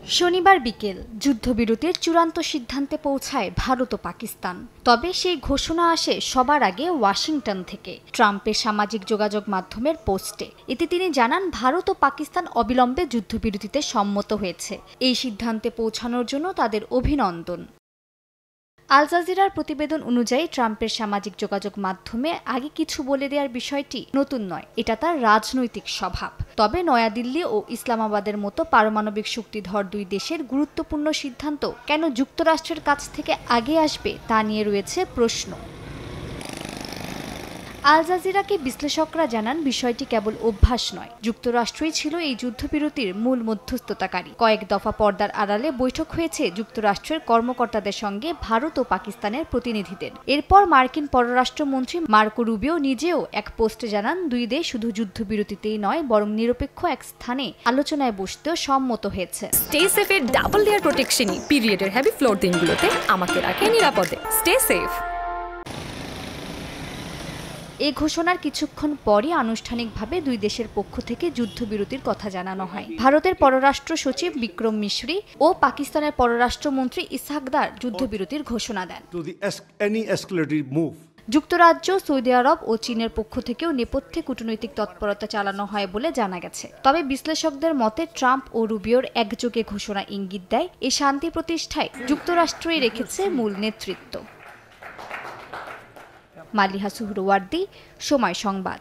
শনিবার বিকেল যুদ্ধবিরতির চূড়ান্ত সিদ্ধান্তে পৌঁছায় ভারত ও পাকিস্তান। তবে সেই ঘোষণা আসে সবার আগে ওয়াশিংটন থেকে, ট্রাম্পের সামাজিক যোগাযোগ মাধ্যমের পোস্টে। এতে তিনি জানান, ভারত ও পাকিস্তান অবিলম্বে যুদ্ধবিরতিতে সম্মত হয়েছে। এই সিদ্ধান্তে পৌঁছানোর জন্য তাদের অভিনন্দন। আল জাজিরার প্রতিবেদন অনুযায়ী ট্রাম্পের সামাজিক যোগাযোগ মাধ্যমে আগে কিছু বলে দেওয়ার বিষয়টি নতুন নয়, এটা তার রাজনৈতিক স্বভাব। তবে নয়াদিল্লি ও ইসলামাবাদের মতো পারমাণবিক শক্তিধর দুই দেশের গুরুত্বপূর্ণ সিদ্ধান্ত কেন যুক্তরাষ্ট্রের কাছ থেকে আগে আসবে তা নিয়ে রয়েছে প্রশ্ন। আল জাজিরাকে বিশ্লেষকরা জানান, বিষয়টি কেবল অভ্যাস নয়, যুক্তরাষ্ট্রই ছিল এই যুদ্ধবিরতির মূল মধ্যস্থতাকারী। কয়েক দফা পর্দার আড়ালে বৈঠক হয়েছে যুক্তরাষ্ট্রের কর্মকর্তাদের সঙ্গে ভারত ও পাকিস্তানের প্রতিনিধিদের। এরপর মার্কিন পররাষ্ট্রমন্ত্রী মার্কো রুবিও নিজেও এক পোস্টে জানান, দুই দেশ শুধু যুদ্ধবিরতিতেই নয়, বরং নিরপেক্ষ এক স্থানে আলোচনায় বসতেও সম্মত হয়েছে। স্টে সেফের ডাবল লেয়ার প্রোটেকশনই পিরিয়ডের হেভি ফ্লোর দিনগুলোতে আমাকে রাখে নিরাপদে। Stay safe. এই ঘোষণার কিছুক্ষণ পরই আনুষ্ঠানিকভাবে দুই দেশের পক্ষ থেকে যুদ্ধবিরতির কথা জানানো হয়। ভারতের পররাষ্ট্র সচিব বিক্রম মিশ্রি ও পাকিস্তানের পররাষ্ট্রমন্ত্রী ইসহাক দার যুদ্ধবিরতির ঘোষণা দেন। যুক্তরাজ্য, সৌদি আরব ও চীনের পক্ষ থেকেও নেপথ্যে কূটনৈতিক তৎপরতা চালানো হয় বলে জানা গেছে। তবে বিশ্লেষকদের মতে ট্রাম্প ও রুবিওর একযোগে ঘোষণা ইঙ্গিত দেয়, এই শান্তি প্রতিষ্ঠায় যুক্তরাষ্ট্রই রেখেছে মূল নেতৃত্ব। মালিহা সুহরওয়ার্দী, সময় সংবাদ।